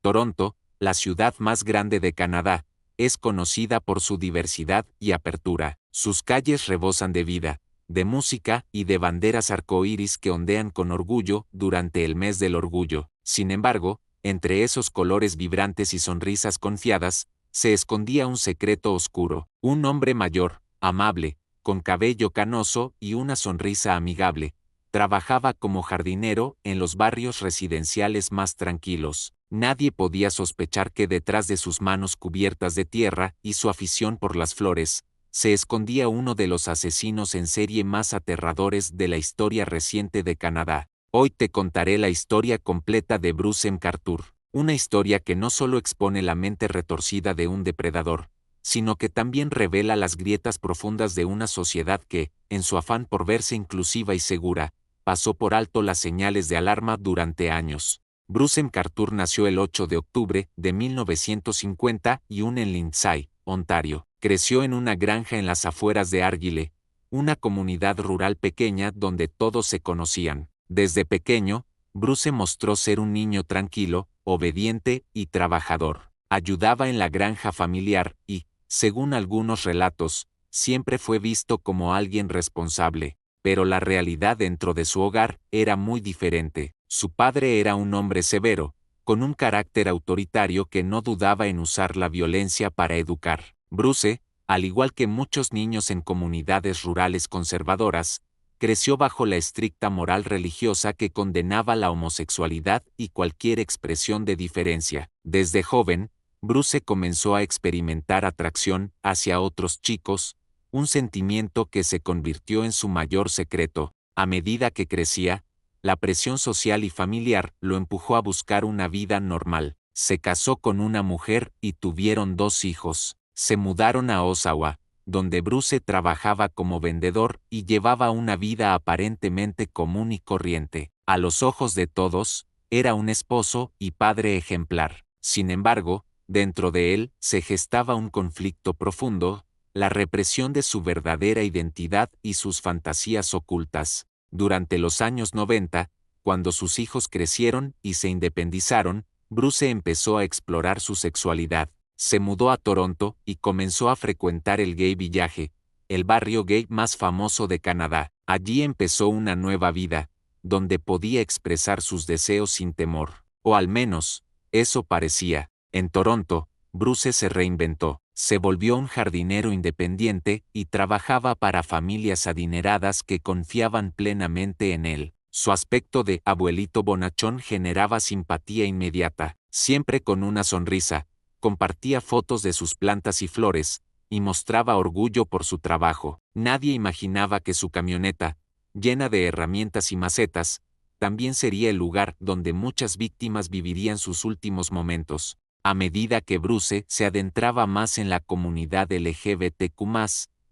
Toronto, la ciudad más grande de Canadá, es conocida por su diversidad y apertura. Sus calles rebosan de vida, de música y de banderas arcoíris que ondean con orgullo durante el mes del orgullo. Sin embargo, entre esos colores vibrantes y sonrisas confiadas, se escondía un secreto oscuro. Un hombre mayor, amable, con cabello canoso y una sonrisa amigable, trabajaba como jardinero en los barrios residenciales más tranquilos. Nadie podía sospechar que detrás de sus manos cubiertas de tierra y su afición por las flores, se escondía uno de los asesinos en serie más aterradores de la historia reciente de Canadá. Hoy te contaré la historia completa de Bruce McArthur, una historia que no solo expone la mente retorcida de un depredador, sino que también revela las grietas profundas de una sociedad que, en su afán por verse inclusiva y segura, pasó por alto las señales de alarma durante años. Bruce McArthur nació el 8 de octubre de 1951 en Lindsay, Ontario. Creció en una granja en las afueras de Argyle, una comunidad rural pequeña donde todos se conocían. Desde pequeño, Bruce mostró ser un niño tranquilo, obediente y trabajador. Ayudaba en la granja familiar y, según algunos relatos, siempre fue visto como alguien responsable, pero la realidad dentro de su hogar era muy diferente. Su padre era un hombre severo, con un carácter autoritario que no dudaba en usar la violencia para educar. Bruce, al igual que muchos niños en comunidades rurales conservadoras, creció bajo la estricta moral religiosa que condenaba la homosexualidad y cualquier expresión de diferencia. Desde joven, Bruce comenzó a experimentar atracción hacia otros chicos, un sentimiento que se convirtió en su mayor secreto. A medida que crecía, la presión social y familiar lo empujó a buscar una vida normal. Se casó con una mujer y tuvieron 2 hijos. Se mudaron a Oshawa, donde Bruce trabajaba como vendedor y llevaba una vida aparentemente común y corriente. A los ojos de todos, era un esposo y padre ejemplar. Sin embargo, dentro de él se gestaba un conflicto profundo, la represión de su verdadera identidad y sus fantasías ocultas. Durante los años 90, cuando sus hijos crecieron y se independizaron, Bruce empezó a explorar su sexualidad. Se mudó a Toronto y comenzó a frecuentar el Gay Village, el barrio gay más famoso de Canadá. Allí empezó una nueva vida, donde podía expresar sus deseos sin temor. O al menos, eso parecía. En Toronto, Bruce se reinventó. Se volvió un jardinero independiente y trabajaba para familias adineradas que confiaban plenamente en él. Su aspecto de abuelito bonachón generaba simpatía inmediata. Siempre con una sonrisa, compartía fotos de sus plantas y flores, y mostraba orgullo por su trabajo. Nadie imaginaba que su camioneta, llena de herramientas y macetas, también sería el lugar donde muchas víctimas vivirían sus últimos momentos. A medida que Bruce se adentraba más en la comunidad LGBTQ+,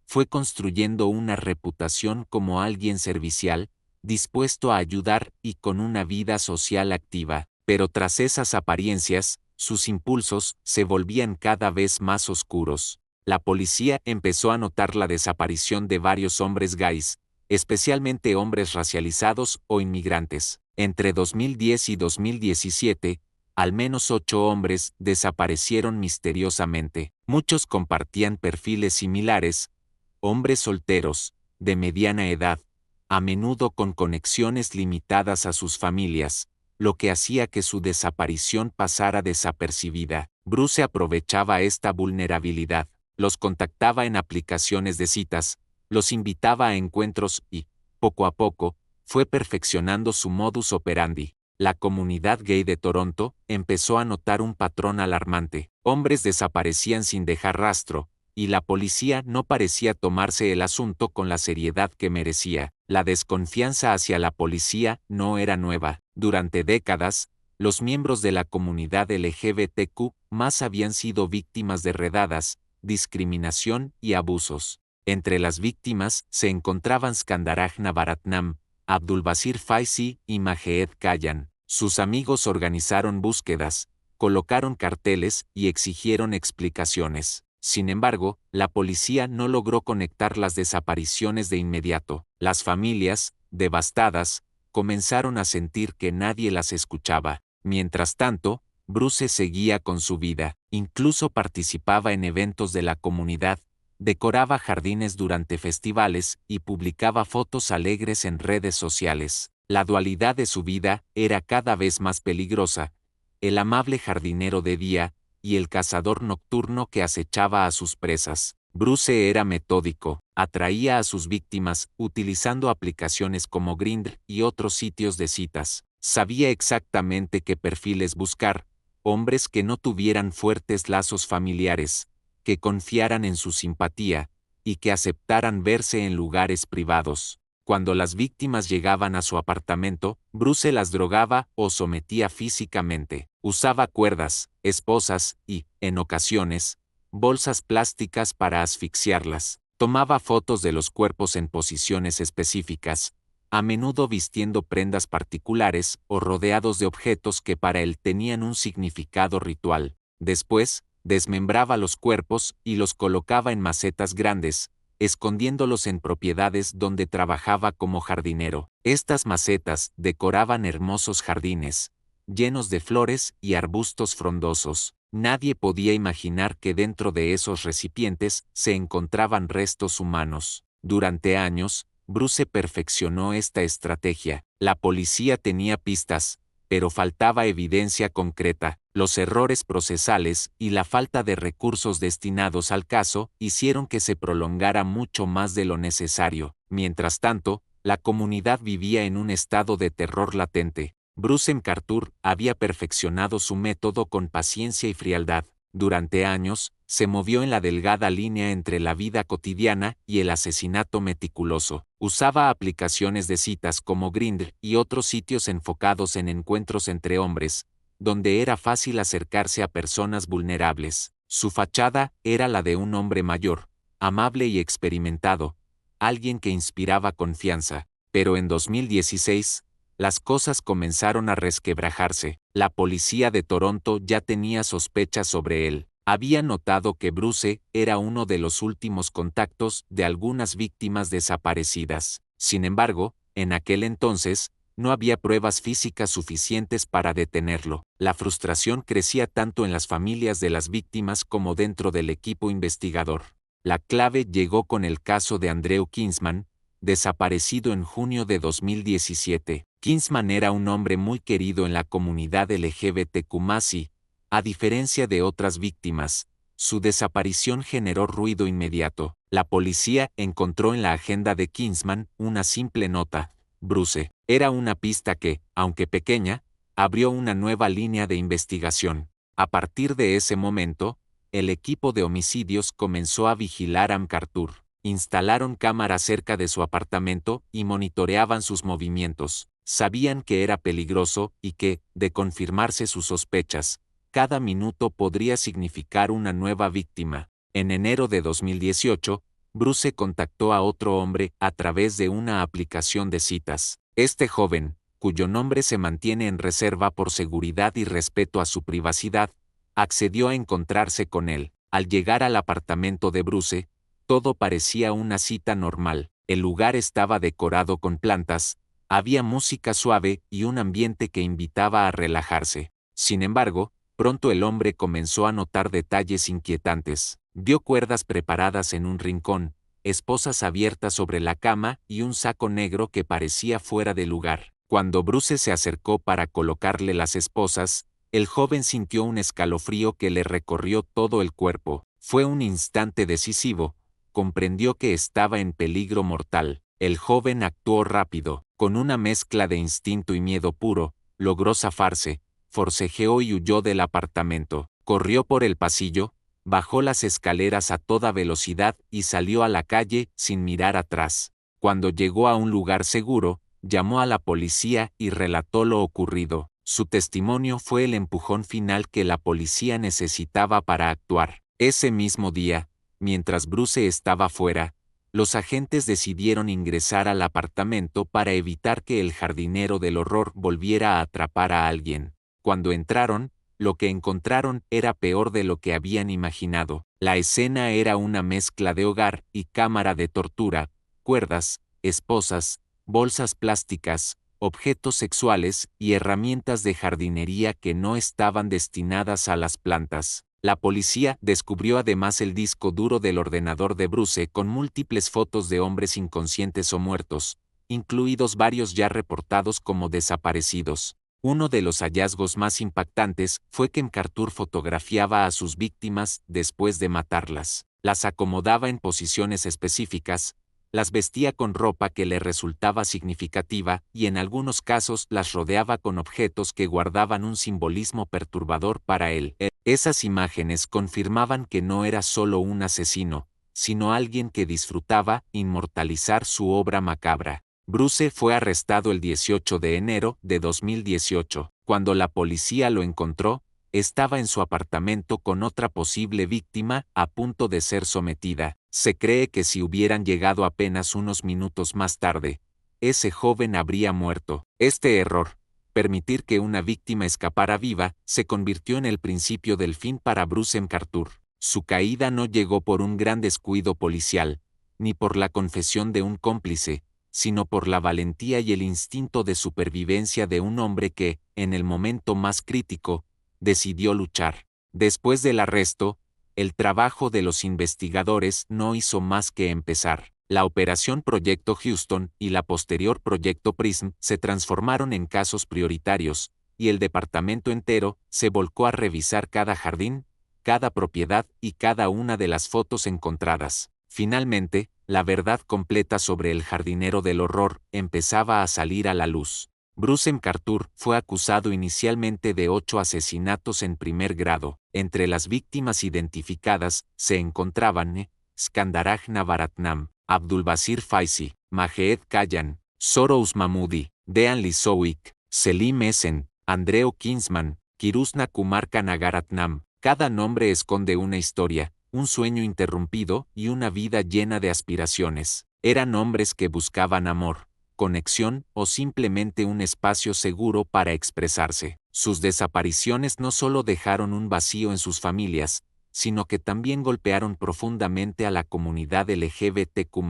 fue construyendo una reputación como alguien servicial, dispuesto a ayudar y con una vida social activa. Pero tras esas apariencias, sus impulsos se volvían cada vez más oscuros. La policía empezó a notar la desaparición de varios hombres gays, especialmente hombres racializados o inmigrantes. Entre 2010 y 2017, al menos 8 hombres desaparecieron misteriosamente. Muchos compartían perfiles similares, hombres solteros, de mediana edad, a menudo con conexiones limitadas a sus familias, lo que hacía que su desaparición pasara desapercibida. Bruce aprovechaba esta vulnerabilidad, los contactaba en aplicaciones de citas, los invitaba a encuentros y, poco a poco, fue perfeccionando su modus operandi. La comunidad gay de Toronto empezó a notar un patrón alarmante. Hombres desaparecían sin dejar rastro, y la policía no parecía tomarse el asunto con la seriedad que merecía. La desconfianza hacia la policía no era nueva. Durante décadas, los miembros de la comunidad LGBTQ+ habían sido víctimas de redadas, discriminación y abusos. Entre las víctimas se encontraban Skandarajna Bharatnam, Abdulbasir Faizi y Majeed Kayan. Sus amigos organizaron búsquedas, colocaron carteles y exigieron explicaciones. Sin embargo, la policía no logró conectar las desapariciones de inmediato. Las familias, devastadas, comenzaron a sentir que nadie las escuchaba. Mientras tanto, Bruce seguía con su vida, incluso participaba en eventos de la comunidad, decoraba jardines durante festivales y publicaba fotos alegres en redes sociales. La dualidad de su vida era cada vez más peligrosa: el amable jardinero de día y el cazador nocturno que acechaba a sus presas. Bruce era metódico, atraía a sus víctimas utilizando aplicaciones como Grindr y otros sitios de citas. Sabía exactamente qué perfiles buscar: hombres que no tuvieran fuertes lazos familiares, que confiaran en su simpatía y que aceptaran verse en lugares privados. Cuando las víctimas llegaban a su apartamento, Bruce las drogaba o sometía físicamente. Usaba cuerdas, esposas y, en ocasiones, bolsas plásticas para asfixiarlas. Tomaba fotos de los cuerpos en posiciones específicas, a menudo vistiendo prendas particulares o rodeados de objetos que para él tenían un significado ritual. Después, desmembraba los cuerpos y los colocaba en macetas grandes, escondiéndolos en propiedades donde trabajaba como jardinero. Estas macetas decoraban hermosos jardines, llenos de flores y arbustos frondosos. Nadie podía imaginar que dentro de esos recipientes se encontraban restos humanos. Durante años, Bruce perfeccionó esta estrategia. La policía tenía pistas, pero faltaba evidencia concreta. Los errores procesales y la falta de recursos destinados al caso hicieron que se prolongara mucho más de lo necesario. Mientras tanto, la comunidad vivía en un estado de terror latente. Bruce McArthur había perfeccionado su método con paciencia y frialdad. Durante años, se movió en la delgada línea entre la vida cotidiana y el asesinato meticuloso. Usaba aplicaciones de citas como Grindr y otros sitios enfocados en encuentros entre hombres, donde era fácil acercarse a personas vulnerables. Su fachada era la de un hombre mayor, amable y experimentado, alguien que inspiraba confianza. Pero en 2016, las cosas comenzaron a resquebrajarse. La policía de Toronto ya tenía sospechas sobre él. Había notado que Bruce era uno de los últimos contactos de algunas víctimas desaparecidas. Sin embargo, en aquel entonces, no había pruebas físicas suficientes para detenerlo. La frustración crecía tanto en las familias de las víctimas como dentro del equipo investigador. La clave llegó con el caso de Andrew Kinsman, desaparecido en junio de 2017. Kinsman era un hombre muy querido en la comunidad LGBTQ+, a diferencia de otras víctimas. Su desaparición generó ruido inmediato. La policía encontró en la agenda de Kinsman una simple nota: Bruce. Era una pista que, aunque pequeña, abrió una nueva línea de investigación. A partir de ese momento, el equipo de homicidios comenzó a vigilar a McArthur. Instalaron cámaras cerca de su apartamento y monitoreaban sus movimientos. Sabían que era peligroso y que, de confirmarse sus sospechas, cada minuto podría significar una nueva víctima. En enero de 2018, Bruce contactó a otro hombre a través de una aplicación de citas. Este joven, cuyo nombre se mantiene en reserva por seguridad y respeto a su privacidad, accedió a encontrarse con él. Al llegar al apartamento de Bruce, todo parecía una cita normal. El lugar estaba decorado con plantas, había música suave y un ambiente que invitaba a relajarse. Sin embargo, pronto el hombre comenzó a notar detalles inquietantes. Vio cuerdas preparadas en un rincón, esposas abiertas sobre la cama y un saco negro que parecía fuera de lugar. Cuando Bruce se acercó para colocarle las esposas, el joven sintió un escalofrío que le recorrió todo el cuerpo. Fue un instante decisivo. Comprendió que estaba en peligro mortal. El joven actuó rápido. Con una mezcla de instinto y miedo puro, logró zafarse, forcejeó y huyó del apartamento. Corrió por el pasillo, bajó las escaleras a toda velocidad y salió a la calle sin mirar atrás. Cuando llegó a un lugar seguro, llamó a la policía y relató lo ocurrido. Su testimonio fue el empujón final que la policía necesitaba para actuar. Ese mismo día, mientras Bruce estaba fuera, los agentes decidieron ingresar al apartamento para evitar que el jardinero del horror volviera a atrapar a alguien. Cuando entraron, lo que encontraron era peor de lo que habían imaginado. La escena era una mezcla de hogar y cámara de tortura: cuerdas, esposas, bolsas plásticas, objetos sexuales y herramientas de jardinería que no estaban destinadas a las plantas. La policía descubrió además el disco duro del ordenador de Bruce con múltiples fotos de hombres inconscientes o muertos, incluidos varios ya reportados como desaparecidos. Uno de los hallazgos más impactantes fue que MacArthur fotografiaba a sus víctimas después de matarlas. Las acomodaba en posiciones específicas, las vestía con ropa que le resultaba significativa y en algunos casos las rodeaba con objetos que guardaban un simbolismo perturbador para él. Esas imágenes confirmaban que no era solo un asesino, sino alguien que disfrutaba inmortalizar su obra macabra. Bruce fue arrestado el 18 de enero de 2018. Cuando la policía lo encontró, estaba en su apartamento con otra posible víctima a punto de ser sometida. Se cree que si hubieran llegado apenas unos minutos más tarde, ese joven habría muerto. Este error, permitir que una víctima escapara viva, se convirtió en el principio del fin para Bruce MacArthur. Su caída no llegó por un gran descuido policial, ni por la confesión de un cómplice, sino por la valentía y el instinto de supervivencia de un hombre que, en el momento más crítico, decidió luchar. Después del arresto, el trabajo de los investigadores no hizo más que empezar. La Operación Proyecto Houston y la posterior Proyecto PRISM se transformaron en casos prioritarios, y el departamento entero se volcó a revisar cada jardín, cada propiedad y cada una de las fotos encontradas. Finalmente, la verdad completa sobre el jardinero del horror empezaba a salir a la luz. Bruce MacArthur fue acusado inicialmente de 8 asesinatos en primer grado. Entre las víctimas identificadas se encontraban Skandaraj Navaratnam, Abdulbasir Faizi, Mahed Kayan, Soros Mahmoudi, Dean Lisowick, Selim Esen, Andreu Kinsman, Kirusna Kumar Kanagaratnam. Cada nombre esconde una historia, un sueño interrumpido y una vida llena de aspiraciones. Eran hombres que buscaban amor, conexión o simplemente un espacio seguro para expresarse. Sus desapariciones no solo dejaron un vacío en sus familias, sino que también golpearon profundamente a la comunidad LGBTQ+.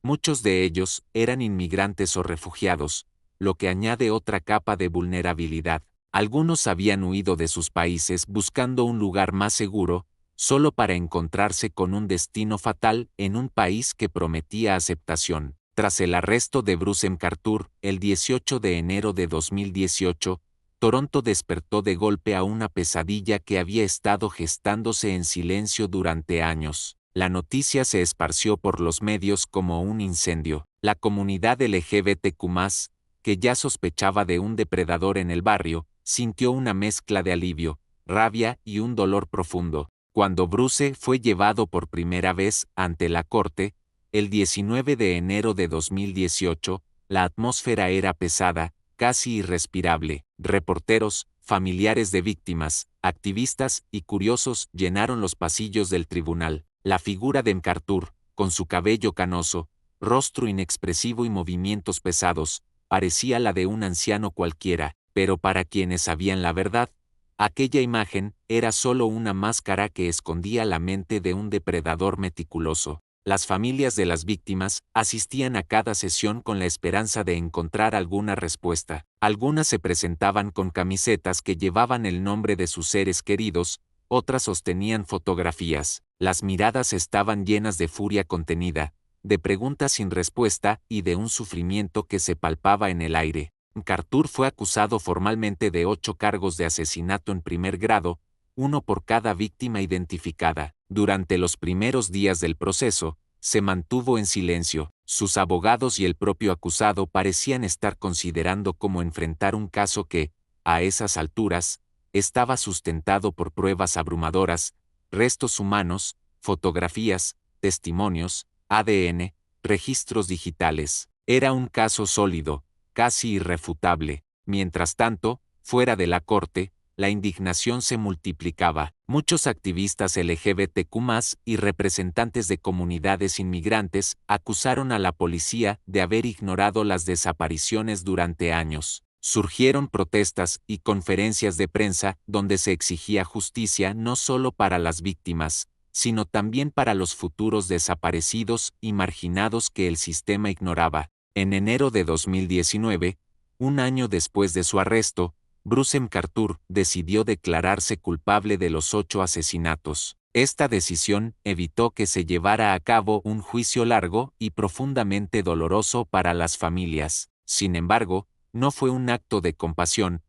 Muchos de ellos eran inmigrantes o refugiados, lo que añade otra capa de vulnerabilidad. Algunos habían huido de sus países buscando un lugar más seguro, solo para encontrarse con un destino fatal en un país que prometía aceptación. Tras el arresto de Bruce MacArthur, el 18 de enero de 2018, Toronto despertó de golpe a una pesadilla que había estado gestándose en silencio durante años. La noticia se esparció por los medios como un incendio. La comunidad LGBTQ+, que ya sospechaba de un depredador en el barrio, sintió una mezcla de alivio, rabia y un dolor profundo. Cuando Bruce fue llevado por primera vez ante la corte, el 19 de enero de 2018, la atmósfera era pesada, casi irrespirable. Reporteros, familiares de víctimas, activistas y curiosos llenaron los pasillos del tribunal. La figura de MacArthur, con su cabello canoso, rostro inexpresivo y movimientos pesados, parecía la de un anciano cualquiera, pero para quienes sabían la verdad, aquella imagen era solo una máscara que escondía la mente de un depredador meticuloso. Las familias de las víctimas asistían a cada sesión con la esperanza de encontrar alguna respuesta. Algunas se presentaban con camisetas que llevaban el nombre de sus seres queridos, otras sostenían fotografías. Las miradas estaban llenas de furia contenida, de preguntas sin respuesta y de un sufrimiento que se palpaba en el aire. MacArthur fue acusado formalmente de 8 cargos de asesinato en primer grado, uno por cada víctima identificada. Durante los primeros días del proceso, se mantuvo en silencio. Sus abogados y el propio acusado parecían estar considerando cómo enfrentar un caso que, a esas alturas, estaba sustentado por pruebas abrumadoras, restos humanos, fotografías, testimonios, ADN, registros digitales. Era un caso sólido, casi irrefutable. Mientras tanto, fuera de la corte, la indignación se multiplicaba. Muchos activistas LGBTQ+ y representantes de comunidades inmigrantes acusaron a la policía de haber ignorado las desapariciones durante años. Surgieron protestas y conferencias de prensa donde se exigía justicia no solo para las víctimas, sino también para los futuros desaparecidos y marginados que el sistema ignoraba. En enero de 2019, Un año después de su arresto, Bruce McArthur decidió declararse culpable de los 8 asesinatos. Esta decisión evitó que se llevara a cabo un juicio largo y profundamente doloroso para las familias. Sin embargo, no fue un acto de compasión.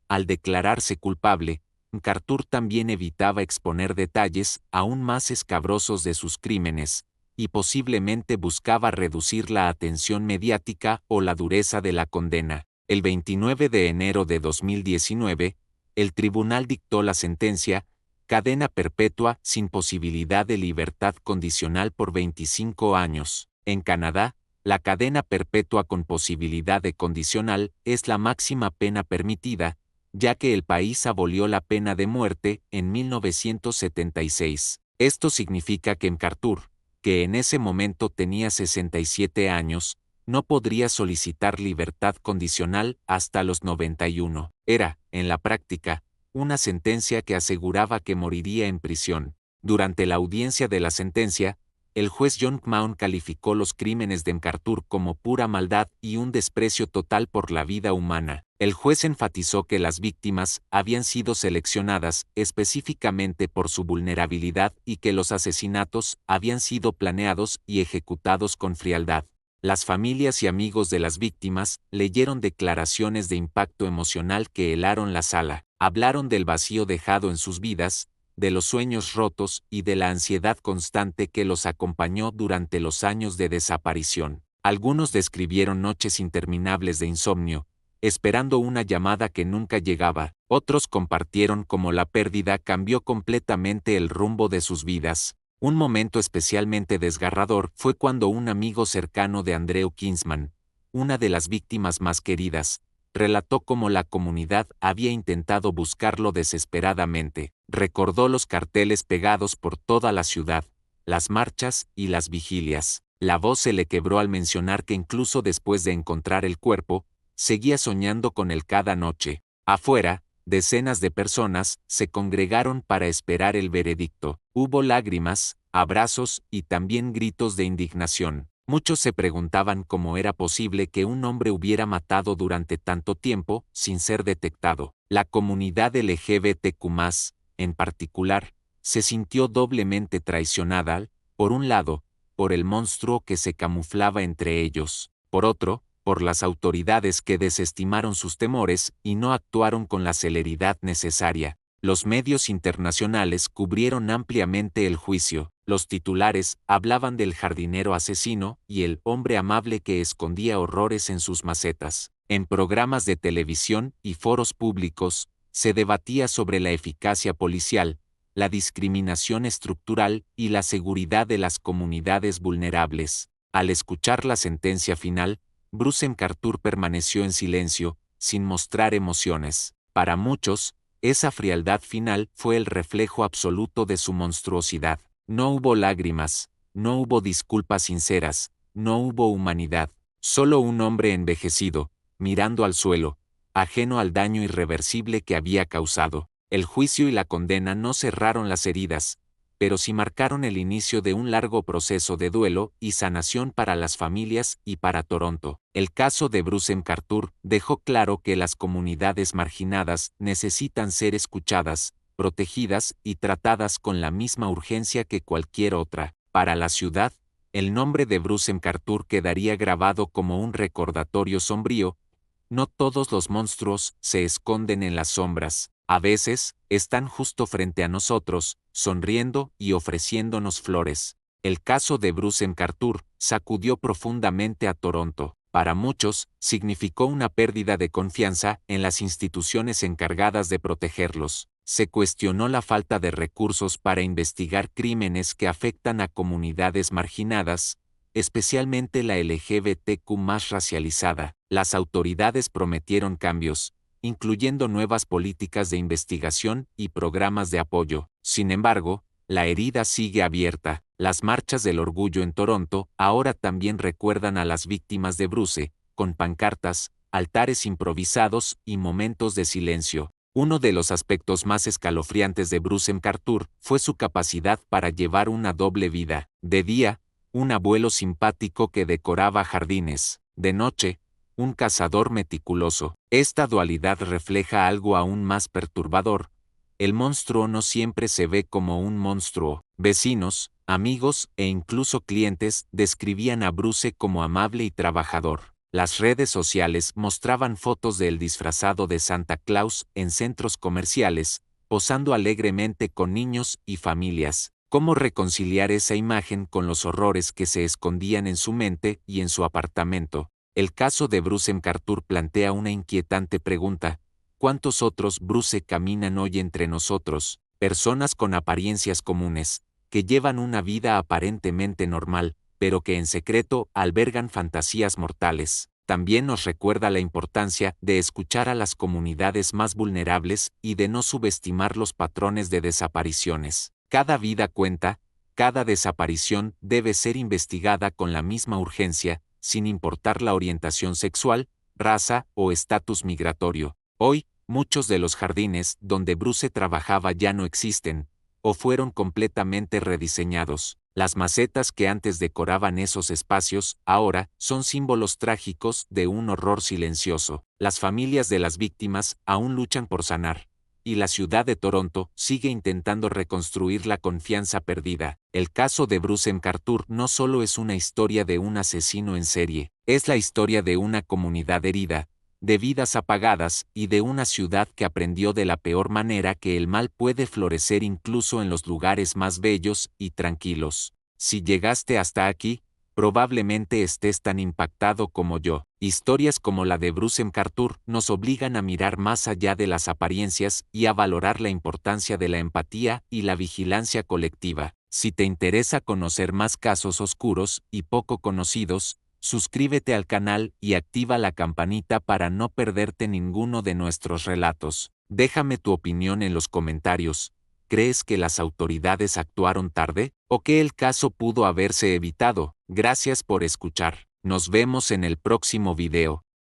Al declararse culpable, McArthur también evitaba exponer detalles aún más escabrosos de sus crímenes, y posiblemente buscaba reducir la atención mediática o la dureza de la condena. El 29 de enero de 2019, el tribunal dictó la sentencia: cadena perpetua sin posibilidad de libertad condicional por 25 años. En Canadá, la cadena perpetua con posibilidad de condicional es la máxima pena permitida, ya que el país abolió la pena de muerte en 1976. Esto significa que McArthur, que en ese momento tenía 67 años, no podría solicitar libertad condicional hasta los 91. Era, en la práctica, una sentencia que aseguraba que moriría en prisión. Durante la audiencia de la sentencia, el juez John Mount calificó los crímenes de McArthur como pura maldad y un desprecio total por la vida humana. El juez enfatizó que las víctimas habían sido seleccionadas específicamente por su vulnerabilidad y que los asesinatos habían sido planeados y ejecutados con frialdad. Las familias y amigos de las víctimas leyeron declaraciones de impacto emocional que helaron la sala. Hablaron del vacío dejado en sus vidas, de los sueños rotos y de la ansiedad constante que los acompañó durante los años de desaparición. Algunos describieron noches interminables de insomnio, esperando una llamada que nunca llegaba. Otros compartieron cómo la pérdida cambió completamente el rumbo de sus vidas. Un momento especialmente desgarrador fue cuando un amigo cercano de Andrew Kinsman, una de las víctimas más queridas, relató cómo la comunidad había intentado buscarlo desesperadamente. Recordó los carteles pegados por toda la ciudad, las marchas y las vigilias. La voz se le quebró al mencionar que incluso después de encontrar el cuerpo, seguía soñando con él cada noche. Afuera, decenas de personas se congregaron para esperar el veredicto. Hubo lágrimas, abrazos y también gritos de indignación. Muchos se preguntaban cómo era posible que un hombre hubiera matado durante tanto tiempo sin ser detectado. La comunidad LGBTQ+, en particular, se sintió doblemente traicionada, por un lado, por el monstruo que se camuflaba entre ellos, por otro, por las autoridades que desestimaron sus temores y no actuaron con la celeridad necesaria. Los medios internacionales cubrieron ampliamente el juicio. Los titulares hablaban del jardinero asesino y el hombre amable que escondía horrores en sus macetas. En programas de televisión y foros públicos, se debatía sobre la eficacia policial, la discriminación estructural y la seguridad de las comunidades vulnerables. Al escuchar la sentencia final, Bruce McArthur permaneció en silencio, sin mostrar emociones. Para muchos, esa frialdad final fue el reflejo absoluto de su monstruosidad. No hubo lágrimas, no hubo disculpas sinceras, no hubo humanidad. Solo un hombre envejecido, mirando al suelo, ajeno al daño irreversible que había causado. El juicio y la condena no cerraron las heridas, pero sí marcaron el inicio de un largo proceso de duelo y sanación para las familias y para Toronto. El caso de Bruce McArthur dejó claro que las comunidades marginadas necesitan ser escuchadas, protegidas y tratadas con la misma urgencia que cualquier otra. Para la ciudad, el nombre de Bruce McArthur quedaría grabado como un recordatorio sombrío. No todos los monstruos se esconden en las sombras. A veces, están justo frente a nosotros, sonriendo y ofreciéndonos flores. El caso de Bruce McArthur sacudió profundamente a Toronto. Para muchos, significó una pérdida de confianza en las instituciones encargadas de protegerlos. Se cuestionó la falta de recursos para investigar crímenes que afectan a comunidades marginadas, especialmente la LGBTQ más racializada. Las autoridades prometieron cambios, incluyendo nuevas políticas de investigación y programas de apoyo. Sin embargo, la herida sigue abierta. Las marchas del orgullo en Toronto ahora también recuerdan a las víctimas de Bruce, con pancartas, altares improvisados y momentos de silencio. Uno de los aspectos más escalofriantes de Bruce McArthur fue su capacidad para llevar una doble vida. De día, un abuelo simpático que decoraba jardines. De noche, un cazador meticuloso. Esta dualidad refleja algo aún más perturbador. El monstruo no siempre se ve como un monstruo. Vecinos, amigos e incluso clientes describían a Bruce como amable y trabajador. Las redes sociales mostraban fotos de él disfrazado de Santa Claus en centros comerciales, posando alegremente con niños y familias. ¿Cómo reconciliar esa imagen con los horrores que se escondían en su mente y en su apartamento? El caso de Bruce McArthur plantea una inquietante pregunta. ¿Cuántos otros Bruce caminan hoy entre nosotros, personas con apariencias comunes, que llevan una vida aparentemente normal, pero que en secreto albergan fantasías mortales? También nos recuerda la importancia de escuchar a las comunidades más vulnerables y de no subestimar los patrones de desapariciones. Cada vida cuenta, cada desaparición debe ser investigada con la misma urgencia, sin importar la orientación sexual, raza o estatus migratorio. Hoy, muchos de los jardines donde Bruce trabajaba ya no existen, o fueron completamente rediseñados. Las macetas que antes decoraban esos espacios, ahora, son símbolos trágicos de un horror silencioso. Las familias de las víctimas aún luchan por sanar, y la ciudad de Toronto sigue intentando reconstruir la confianza perdida. El caso de Bruce McArthur no solo es una historia de un asesino en serie, es la historia de una comunidad herida, de vidas apagadas y de una ciudad que aprendió de la peor manera que el mal puede florecer incluso en los lugares más bellos y tranquilos. Si llegaste hasta aquí, probablemente estés tan impactado como yo. Historias como la de Bruce McArthur nos obligan a mirar más allá de las apariencias y a valorar la importancia de la empatía y la vigilancia colectiva. Si te interesa conocer más casos oscuros y poco conocidos, suscríbete al canal y activa la campanita para no perderte ninguno de nuestros relatos. Déjame tu opinión en los comentarios. ¿Crees que las autoridades actuaron tarde? ¿O que el caso pudo haberse evitado? Gracias por escuchar. Nos vemos en el próximo video.